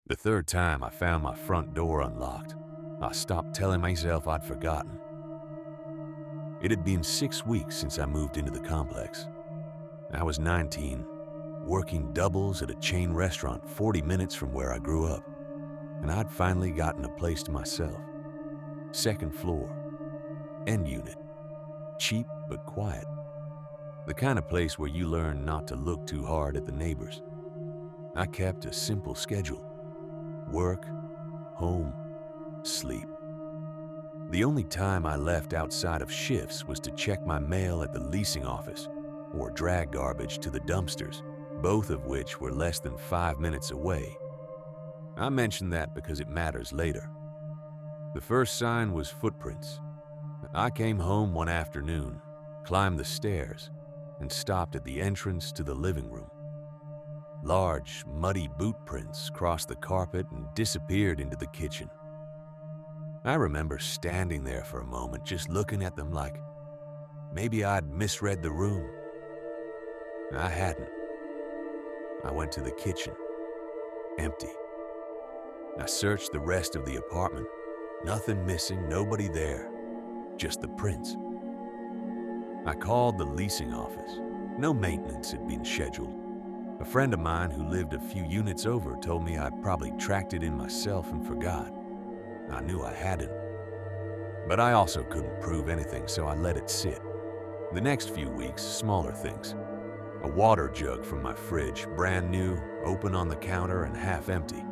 The third time I found my front door unlocked, I stopped telling myself I'd forgotten. It had been 6 weeks since I moved into the complex. I was 19, working doubles at a chain restaurant 40 minutes from where I grew up, and I'd finally gotten a place to myself. Second floor, end unit, cheap but quiet. The kind of place where you learn not to look too hard at the neighbors. I kept a simple schedule: work, home, sleep. The only time I left outside of shifts was to check my mail at the leasing office or drag garbage to the dumpsters, both of which were less than 5 minutes away. I mention that because it matters later. The first sign was footprints. I came home one afternoon, climbed the stairs, and stopped at the entrance to the living room. Large, muddy boot prints crossed the carpet and disappeared into the kitchen. I remember standing there for a moment, just looking at them like maybe I'd misread the room. I hadn't. I went to the kitchen. Empty. I searched the rest of the apartment. Nothing missing, nobody there. Just the prints. I called the leasing office. No maintenance had been scheduled. A friend of mine who lived a few units over told me I'd probably tracked it in myself and forgot. I knew I hadn't. But I also couldn't prove anything, so I let it sit. The next few weeks, smaller things. A water jug from my fridge, brand new, open on the counter and half empty.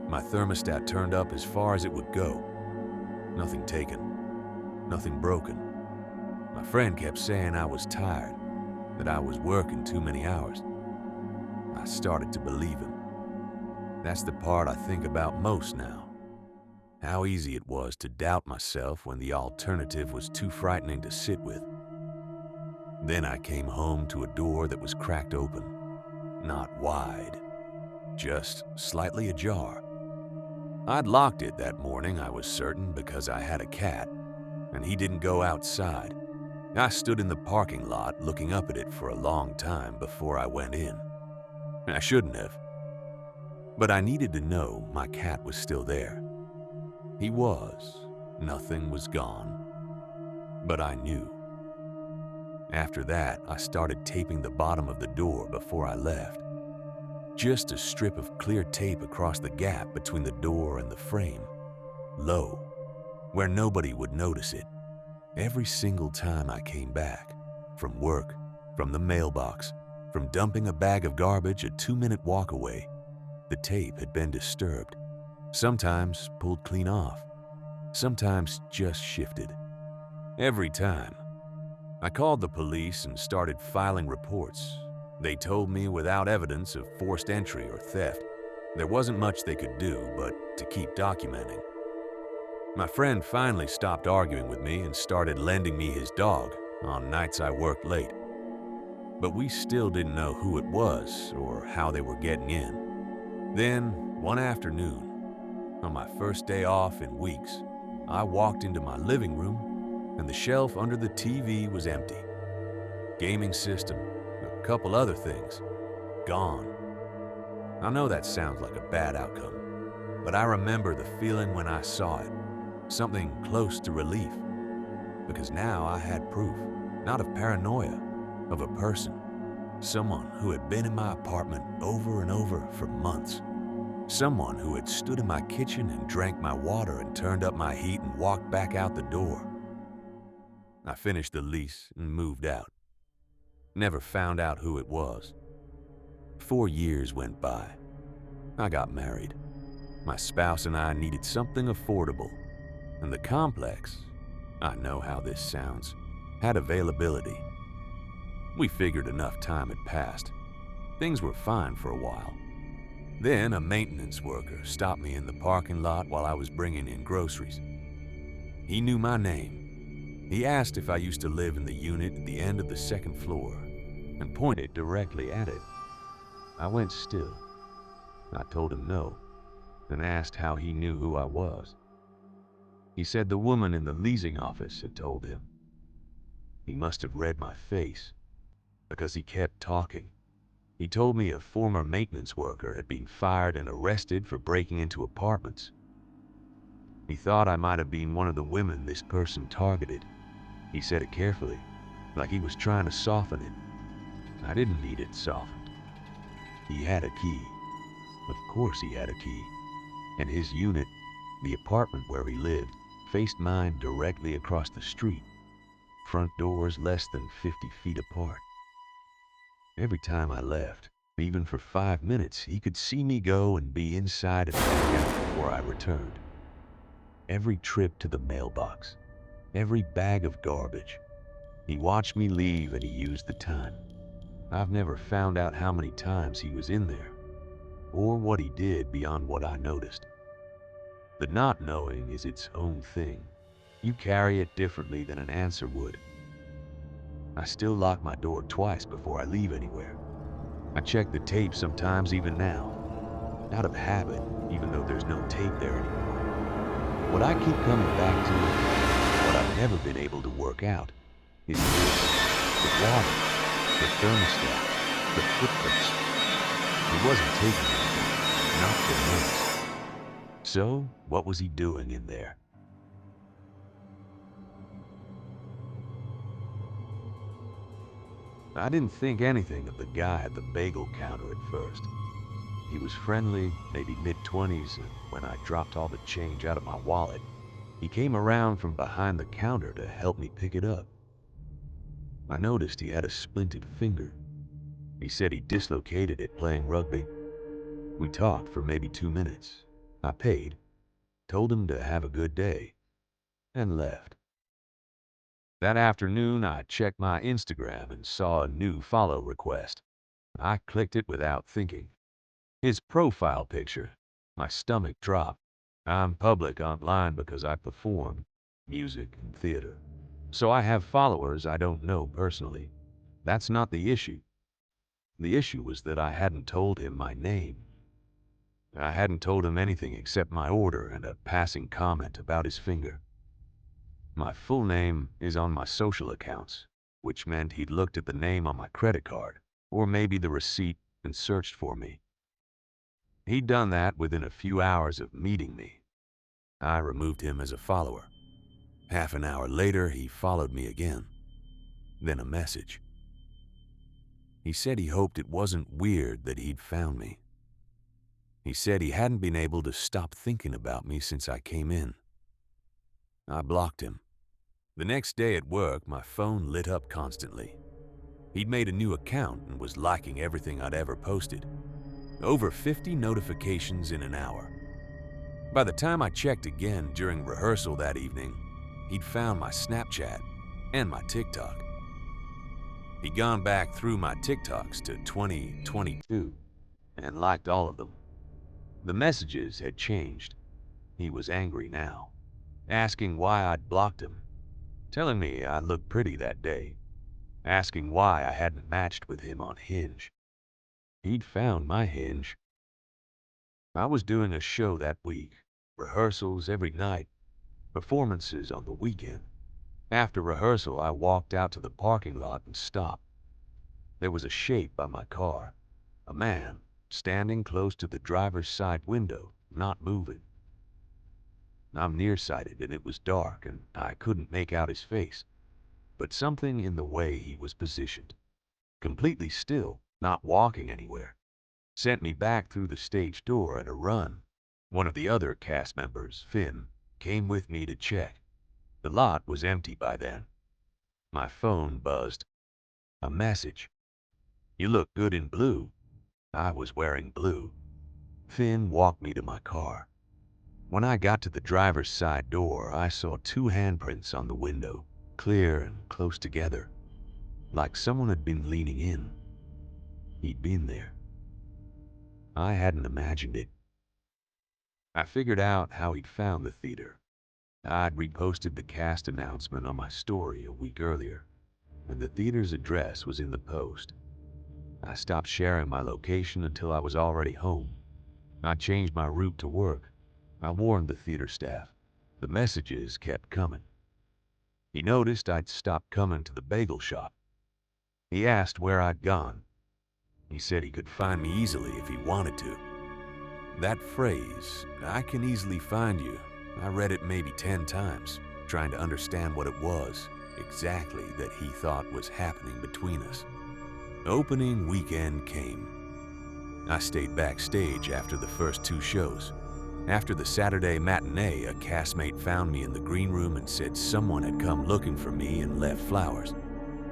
My thermostat turned up as far as it would go. Nothing taken. Nothing broken. My friend kept saying I was tired, that I was working too many hours. I started to believe him. That's the part I think about most now. How easy it was to doubt myself when the alternative was too frightening to sit with. Then I came home to a door that was cracked open. Not wide, just slightly ajar. I'd locked it that morning, I was certain, because I had a cat, and he didn't go outside. I stood in the parking lot looking up at it for a long time before I went in. I shouldn't have. But I needed to know my cat was still there. He was. Nothing was gone. But I knew. After that, I started taping the bottom of the door before I left. Just a strip of clear tape across the gap between the door and the frame. Low, where nobody would notice it. Every single time I came back, from work, from the mailbox, from dumping a bag of garbage a 2-minute walk away, the tape had been disturbed. Sometimes pulled clean off, sometimes just shifted. Every time. I called the police and started filing reports. They told me without evidence of forced entry or theft, there wasn't much they could do but to keep documenting. My friend finally stopped arguing with me and started lending me his dog on nights I worked late. But we still didn't know who it was or how they were getting in. Then, one afternoon, on my first day off in weeks, I walked into my living room and the shelf under the TV was empty. Gaming system, a couple other things, gone. I know that sounds like a bad outcome, but I remember the feeling when I saw it, something close to relief. Because now I had proof, not of paranoia, of a person, someone who had been in my apartment over and over for months. Someone who had stood in my kitchen and drank my water and turned up my heat and walked back out the door. I finished the lease and moved out. Never found out who it was. 4 years went by. I got married. My spouse and I needed something affordable, and the complex, I know how this sounds, had availability. We figured enough time had passed. Things were fine for a while. Then a maintenance worker stopped me in the parking lot while I was bringing in groceries. He knew my name. He asked if I used to live in the unit at the end of the second floor and pointed directly at it. I went still. I told him no, and asked how he knew who I was. He said the woman in the leasing office had told him. He must have read my face, because he kept talking. He told me a former maintenance worker had been fired and arrested for breaking into apartments. He thought I might have been one of the women this person targeted. He said it carefully, like he was trying to soften it. I didn't need it softened. He had a key. Of course he had a key. And his unit, the apartment where he lived, faced mine directly across the street. Front doors less than 50 feet apart. Every time I left, even for 5 minutes, he could see me go and be inside and back out before I returned. Every trip to the mailbox, every bag of garbage. He watched me leave and he used the time. I've never found out how many times he was in there, or what he did beyond what I noticed. The not knowing is its own thing. You carry it differently than an answer would. I still lock my door twice before I leave anywhere. I check the tape sometimes even now, out of habit, even though there's no tape there anymore. What I keep coming back to, what I've never been able to work out, is this: the water, the thermostat, the footprints. He wasn't taking anything, not for months. So, what was he doing in there? I didn't think anything of the guy at the bagel counter at first. He was friendly, maybe mid-20s, and when I dropped all the change out of my wallet, he came around from behind the counter to help me pick it up. I noticed he had a splinted finger. He said he dislocated it playing rugby. We talked for maybe 2 minutes. I paid, told him to have a good day, and left. That afternoon, I checked my Instagram and saw a new follow request. I clicked it without thinking. His profile picture. My stomach dropped. I'm public online because I perform music and theater. So I have followers I don't know personally. That's not the issue. The issue was that I hadn't told him my name. I hadn't told him anything except my order and a passing comment about his finger. My full name is on my social accounts, which meant he'd looked at the name on my credit card, or maybe the receipt, and searched for me. He'd done that within a few hours of meeting me. I removed him as a follower. Half an hour later, he followed me again. Then a message. He said he hoped it wasn't weird that he'd found me. He said he hadn't been able to stop thinking about me since I came in. I blocked him. The next day at work, my phone lit up constantly. He'd made a new account and was liking everything I'd ever posted. Over 50 notifications in an hour. By the time I checked again during rehearsal that evening, he'd found my Snapchat and my TikTok. He'd gone back through my TikToks to 2022 and liked all of them. The messages had changed. He was angry now, asking why I'd blocked him, telling me I looked pretty that day, asking why I hadn't matched with him on Hinge. He'd found my Hinge. I was doing a show that week, rehearsals every night, performances on the weekend. After rehearsal, I walked out to the parking lot and stopped. There was a shape by my car, a man standing close to the driver's side window, not moving. I'm nearsighted and it was dark and I couldn't make out his face, but something in the way he was positioned, completely still, not walking anywhere, sent me back through the stage door at a run. One of the other cast members, Finn, came with me to check. The lot was empty by then. My phone buzzed. A message. "You look good in blue." I was wearing blue. Finn walked me to my car. When I got to the driver's side door, I saw 2 handprints on the window, clear and close together, like someone had been leaning in. He'd been there. I hadn't imagined it. I figured out how he'd found the theater. I'd reposted the cast announcement on my story a week earlier, and the theater's address was in the post. I stopped sharing my location until I was already home. I changed my route to work. I warned the theater staff. The messages kept coming. He noticed I'd stopped coming to the bagel shop. He asked where I'd gone. He said he could find me easily if he wanted to. That phrase, "I can easily find you," I read it maybe 10 times, trying to understand what it was exactly that he thought was happening between us. Opening weekend came. I stayed backstage after the first 2 shows. After the Saturday matinee, a castmate found me in the green room and said someone had come looking for me and left flowers.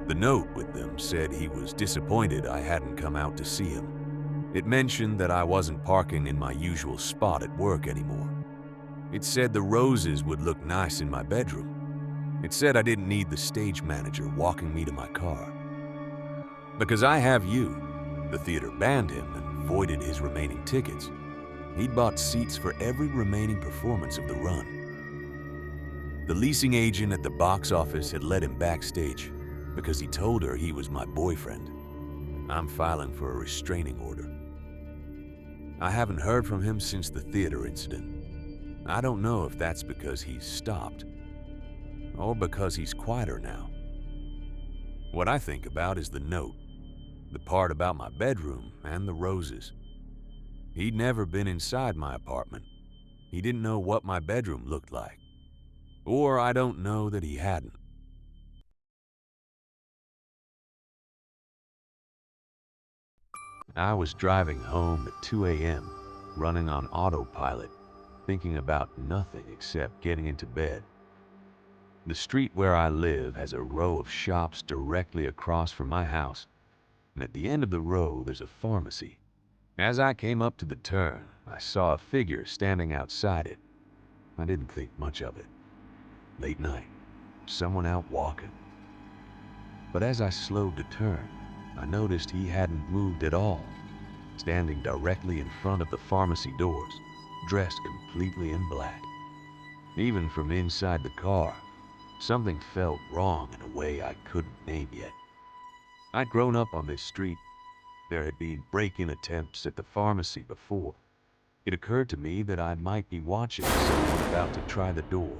The note with them said he was disappointed I hadn't come out to see him. It mentioned that I wasn't parking in my usual spot at work anymore. It said the roses would look nice in my bedroom. It said I didn't need the stage manager walking me to my car. "Because I have you," the theater banned him and voided his remaining tickets. He'd bought seats for every remaining performance of the run. The leasing agent at the box office had led him backstage because he told her he was my boyfriend. I'm filing for a restraining order. I haven't heard from him since the theater incident. I don't know if that's because he's stopped or because he's quieter now. What I think about is the note, the part about my bedroom and the roses. He'd never been inside my apartment. He didn't know what my bedroom looked like. Or I don't know that he hadn't. I was driving home at 2 a.m., running on autopilot, thinking about nothing except getting into bed. The street where I live has a row of shops directly across from my house, and at the end of the row there's a pharmacy. As I came up to the turn, I saw a figure standing outside it. I didn't think much of it. Late night, someone out walking. But as I slowed to turn, I noticed he hadn't moved at all, standing directly in front of the pharmacy doors, dressed completely in black. Even from inside the car, something felt wrong in a way I couldn't name yet. I'd grown up on this street. There had been break-in attempts at the pharmacy before. It occurred to me that I might be watching someone about to try the door.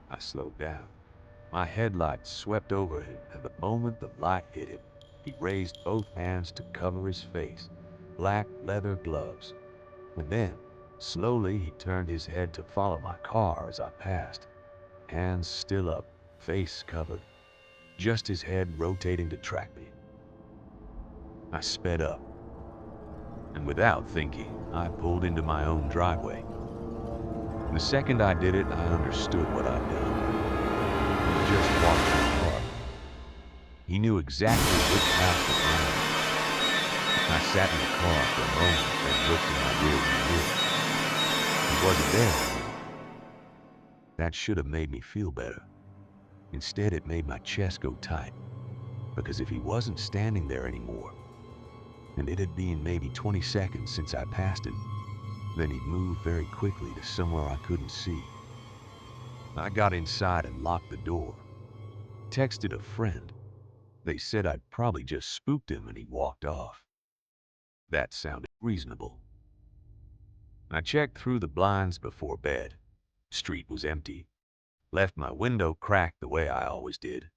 I slowed down. My headlights swept over him, and the moment the light hit him, he raised both hands to cover his face, black leather gloves. And then, slowly, he turned his head to follow my car as I passed. Hands still up, face covered, just his head rotating to track me. I sped up, and without thinking, I pulled into my own driveway. The second I did it, I understood what I'd done. He just walked my car. He knew exactly which house was mine. I sat in the car for a moment, then looked in my rearview mirror. He wasn't there. That should have made me feel better. Instead, it made my chest go tight, because if he wasn't standing there anymore, and it had been maybe 20 seconds since I passed him, then he'd moved very quickly to somewhere I couldn't see. I got inside and locked the door. Texted a friend. They said I'd probably just spooked him and he walked off. That sounded reasonable. I checked through the blinds before bed. Street was empty. Left my window cracked the way I always did,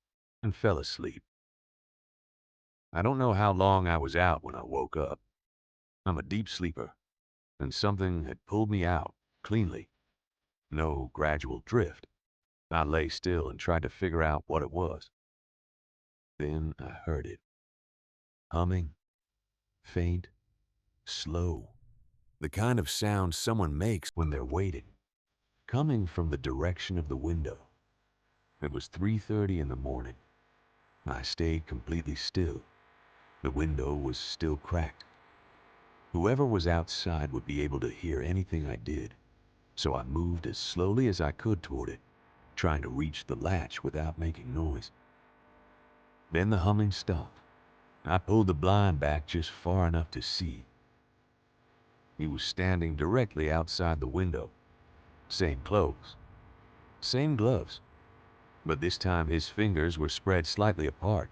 and fell asleep. I don't know how long I was out when I woke up. I'm a deep sleeper, and something had pulled me out cleanly. No gradual drift. I lay still and tried to figure out what it was. Then I heard it. Humming. Faint. Slow. The kind of sound someone makes when they're waiting. Coming from the direction of the window. It was 3:30 in the morning. I stayed completely still. The window was still cracked. Whoever was outside would be able to hear anything I did, so I moved as slowly as I could toward it, trying to reach the latch without making noise. Then the humming stopped. I pulled the blind back just far enough to see. He was standing directly outside the window. Same clothes. Same gloves. But this time his fingers were spread slightly apart,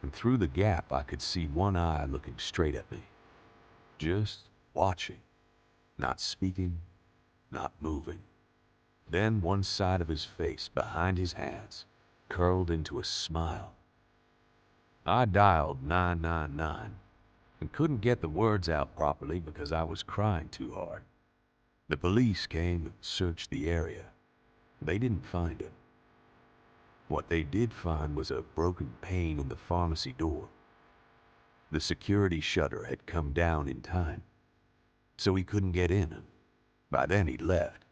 and through the gap I could see one eye looking straight at me. Just watching. Not speaking, not moving. Then one side of his face, behind his hands, curled into a smile. I dialed 999. and couldn't get the words out properly because I was crying too hard. The police came and searched the area. They didn't find him. What they did find was a broken pane in the pharmacy door. The security shutter had come down in time, so he couldn't get in. By then he'd left.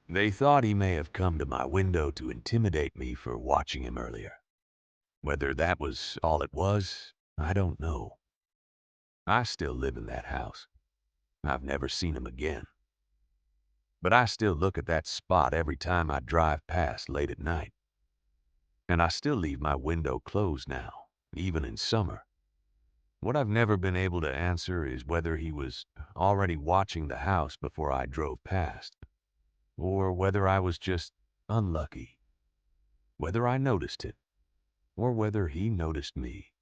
They thought he may have come to my window to intimidate me for watching him earlier. Whether that was all it was, I don't know. I still live in that house. I've never seen him again. But I still look at that spot every time I drive past late at night. And I still leave my window closed now, even in summer. What I've never been able to answer is whether he was already watching the house before I drove past, or whether I was just unlucky, whether I noticed it, or whether he noticed me.